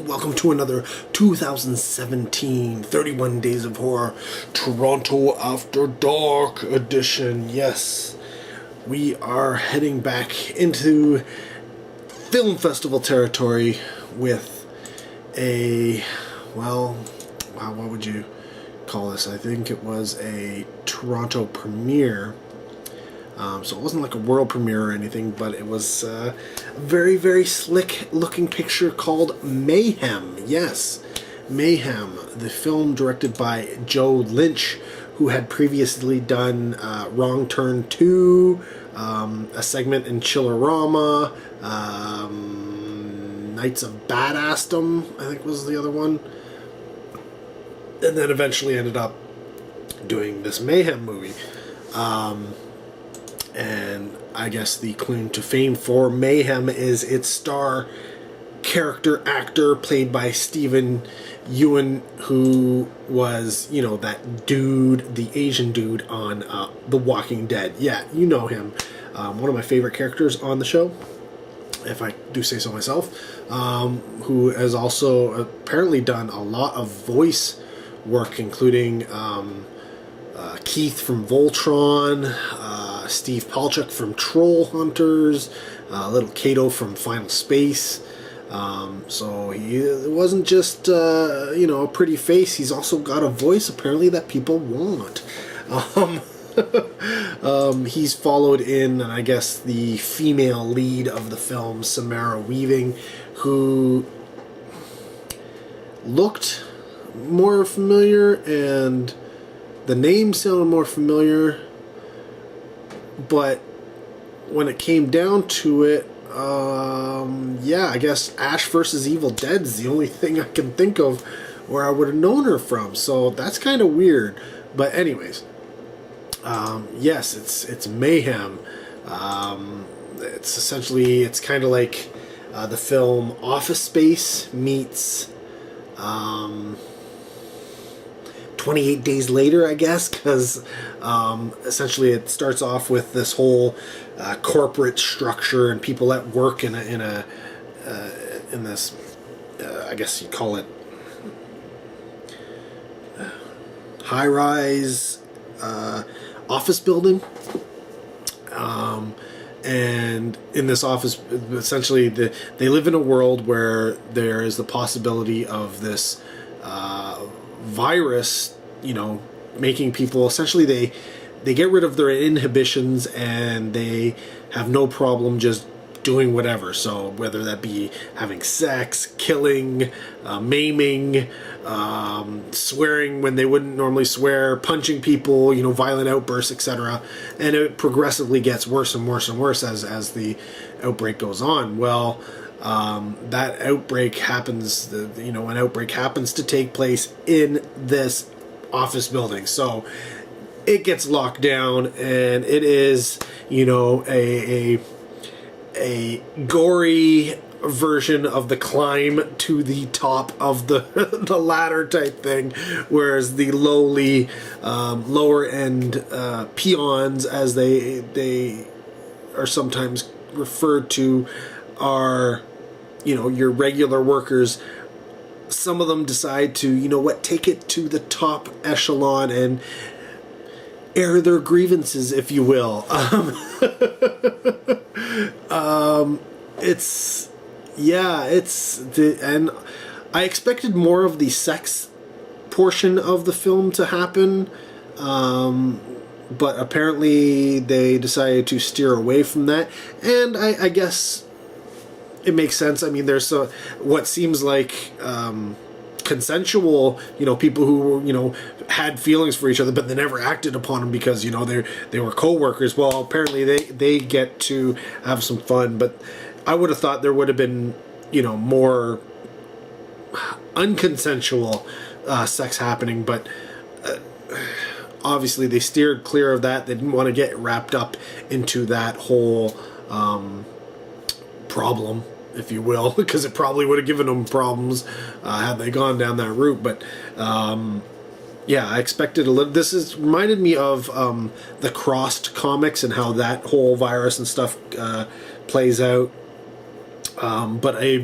welcome to another 2017 31 Days of Horror Toronto After Dark edition. Yes, we are heading back into film festival territory with a, well, wow, what would you call this? I think it was a Toronto premiere. So it wasn't like a world premiere or anything, but it was a very, very slick looking picture called Mayhem. Yes, Mayhem, the film directed by Joe Lynch, who had previously done Wrong Turn 2, a segment in Chillerama, Knights of Badassdom, I think was the other one, and then eventually ended up doing this Mayhem movie. And I guess the claim to fame for Mayhem is its star character actor played by Steven Yeun, who was, you know, that dude, the Asian dude on The Walking Dead. Yeah, you know him. One of my favorite characters on the show, if I do say so myself, who has also apparently done a lot of voice work, including Keith from Voltron, Steve Palchuk from Troll Hunters, little Kato from Final Space. So he wasn't just, you know, a pretty face. He's also got a voice, apparently, that people want. He's followed in, I guess, the female lead of the film, Samara Weaving, who looked more familiar, and the name sounded more familiar, but when it came down to it, yeah, I guess Ash vs. Evil Dead is the only thing I can think of where I would have known her from, so that's kind of weird. But anyways, yes, it's Mayhem. It's essentially, it's kind of like the film Office Space meets 28 Days Later, I guess, because essentially it starts off with this whole corporate structure and people at work in this, I guess you'd call it high-rise office building. And in this office, essentially, they live in a world where there is the possibility of this virus, you know, making people, essentially they get rid of their inhibitions and they have no problem just doing whatever. So whether that be having sex, killing, maiming, swearing when they wouldn't normally swear, punching people, you know, violent outbursts, etc. And it progressively gets worse and worse and worse as the outbreak goes on. Well, that outbreak happens, you know, an outbreak happens to take place in this office building. So it gets locked down, and it is, you know, a gory version of the climb to the top of the the ladder type thing, whereas the lowly lower end peons, as they are sometimes referred to, are, you know, your regular workers. Some of them decide to, you know what, take it to the top echelon and air their grievances, if you will. And I expected more of the sex portion of the film to happen, but apparently they decided to steer away from that, and I guess it makes sense. I mean, there's what seems like consensual, you know, people who, you know, had feelings for each other, but they never acted upon them because, you know, they were co-workers. Well, apparently they get to have some fun, but I would have thought there would have been, you know, more unconsensual sex happening, but obviously they steered clear of that. They didn't want to get wrapped up into that whole problem, if you will, because it probably would have given them problems had they gone down that route. But yeah, I expected a little. This reminded me of the Crossed comics and how that whole virus and stuff plays out. but a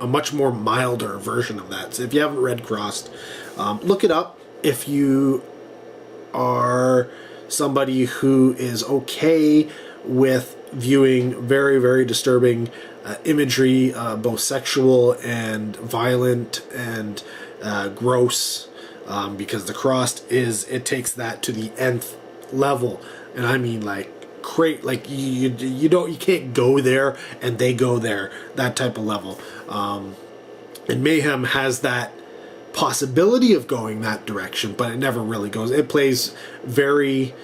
much more milder version of that. So if you haven't read Crossed, look it up. If you are somebody who is okay with viewing very, very disturbing imagery, both sexual and violent and gross, because The Crossed it takes that to the nth level, and I mean like like you can't go there and they go there, that type of level. And Mayhem has that possibility of going that direction, but it never really goes. It plays very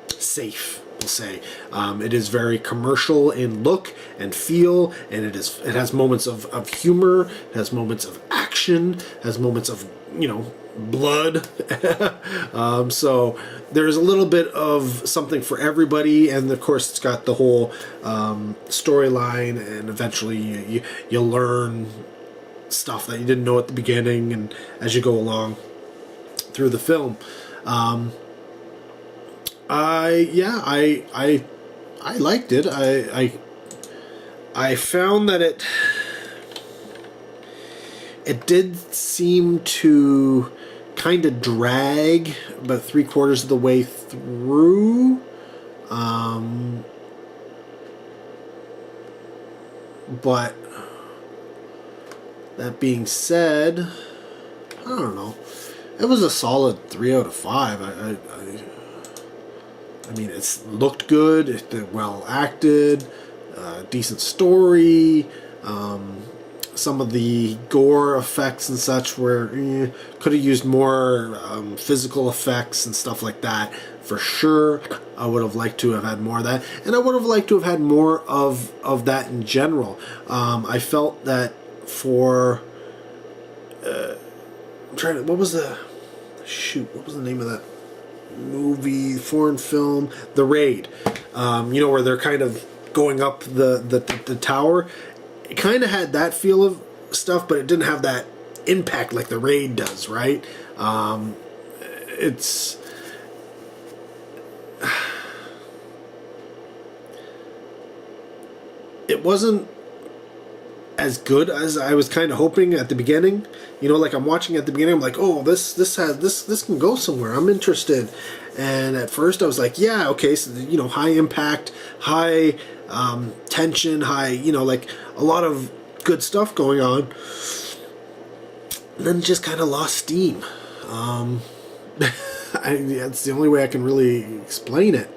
safe, we'll say. It is very commercial in look and feel, and it has moments of humor, it has moments of action, it has moments of blood. So there's a little bit of something for everybody, and of course it's got the whole storyline, and eventually you learn stuff that you didn't know at the beginning, and as you go along through the film. I liked it. I found that it did seem to kind of drag about 3/4 of the way through. But that being said, I don't know. It was a solid 3 out of 5. I mean, it's looked good. It's well acted. Decent story. Some of the gore effects and such could have used more physical effects and stuff like that, for sure. I would have liked to have had more of that, and I would have liked to have had more of that in general. I felt that for what was the name of that movie, foreign film, The Raid, where they're kind of going up the tower. It kind of had that feel of stuff, but it didn't have that impact like The Raid does, right? It wasn't as good as I was kind of hoping at the beginning. Like I'm watching at the beginning, I'm like, oh, this can go somewhere. I'm interested. And at first I was like, yeah, okay, so high impact, high tension, high, like a lot of good stuff going on. And then just kind of lost steam. That's the only way I can really explain it.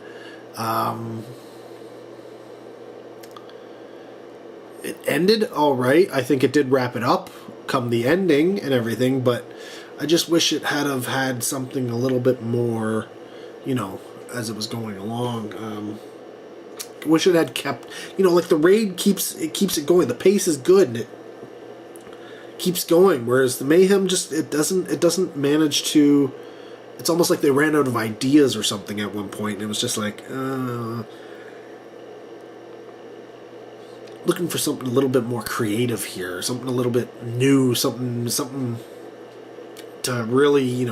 It ended all right. I think it did wrap it up come the ending and everything, but I just wish it had something a little bit more, as it was going along. I wish it had kept, like The Raid keeps it going. The pace is good and it keeps going, whereas the Mayhem it doesn't manage to. It's almost like they ran out of ideas or something at one point, and it was just like looking for something a little bit more creative here, something a little bit new, something to really,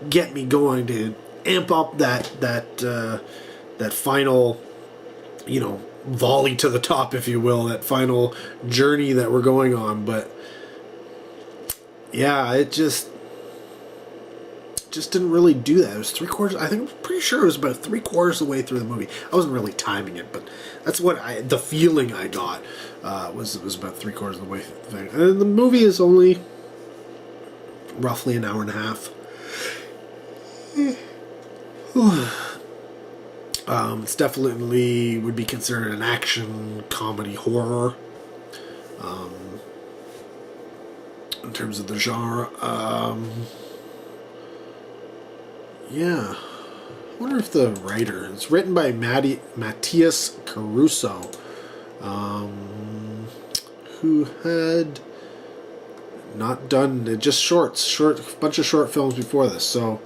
get me going, to amp up that final, volley to the top, if you will, that final journey that we're going on. But yeah, it just didn't really do that. It was 3/4. I'm pretty sure it was about 3/4 of the way through the movie. I wasn't really timing it, but that's the feeling I got was about 3/4 of the way through. And the movie is only roughly an hour and a half. It's definitely would be considered an action comedy horror. In terms of the genre. Yeah. I wonder if the writer... It's written by Matthias Caruso, who had not done... Just bunch of short films before this, so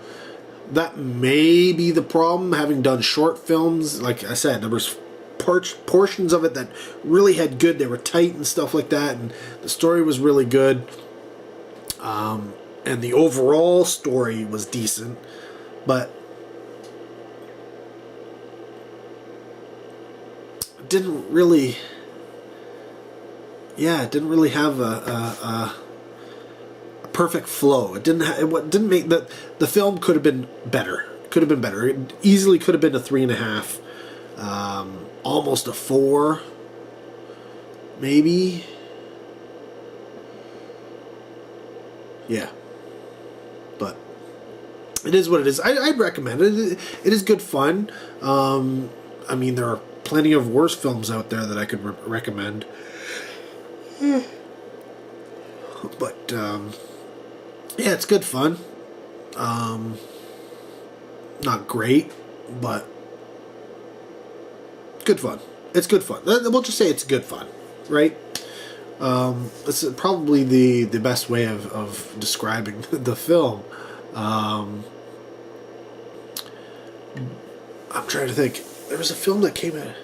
that may be the problem, having done short films. Like I said, there was portions of it that really had good... They were tight and stuff like that, and the story was really good. And the overall story was decent. But didn't really yeah, it didn't really have a perfect flow. It didn't make the film could have been better. Could have been better. It easily could have been a 3.5, almost a 4, maybe. Yeah, but it is what it is. I'd recommend it. It is good fun. I mean, there are plenty of worse films out there that I could recommend. But yeah, it's good fun. Not great, but good fun. It's good fun. We'll just say it's good fun, right? It's probably the best way of describing the film. I'm trying to think. There was a film that came out.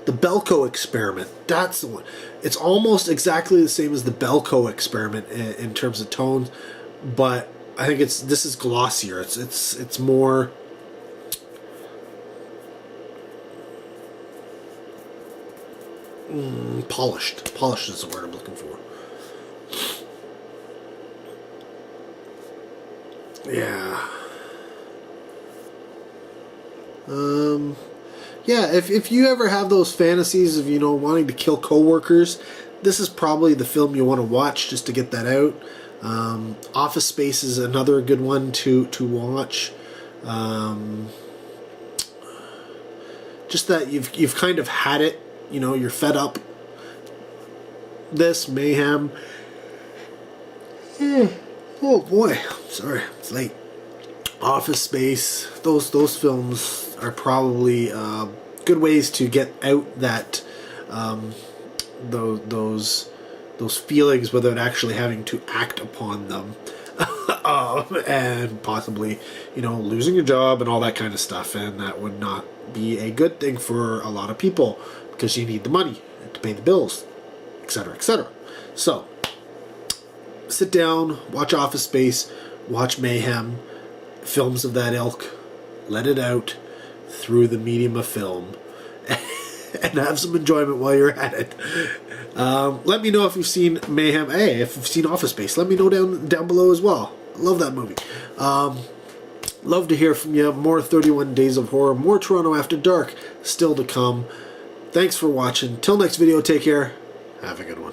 The Belko Experiment. That's the one. It's almost exactly the same as the Belko Experiment in terms of tones, but I think this is glossier. It's more. Polished. Polished is the word I'm looking for. Yeah. Yeah, if you ever have those fantasies of, wanting to kill coworkers, this is probably the film you want to watch just to get that out. Office Space is another good one to watch. Just that you've kind of had it, you're fed up. This Mayhem. Oh boy, sorry, it's late. Office Space. Those films are probably good ways to get out that those feelings without actually having to act upon them, and possibly losing your job and all that kind of stuff, and that would not be a good thing for a lot of people because you need the money to pay the bills, etc., etc. So sit down, watch Office Space, watch Mayhem, films of that ilk, let it out through the medium of film, and have some enjoyment while you're at it. Let me know if you've seen Mayhem. Hey, if you've seen Office Space, let me know down below as well. Love that movie. Love to hear from you. More 31 Days of Horror, more Toronto After Dark still to come. Thanks for watching. Till next video, take care. Have a good one.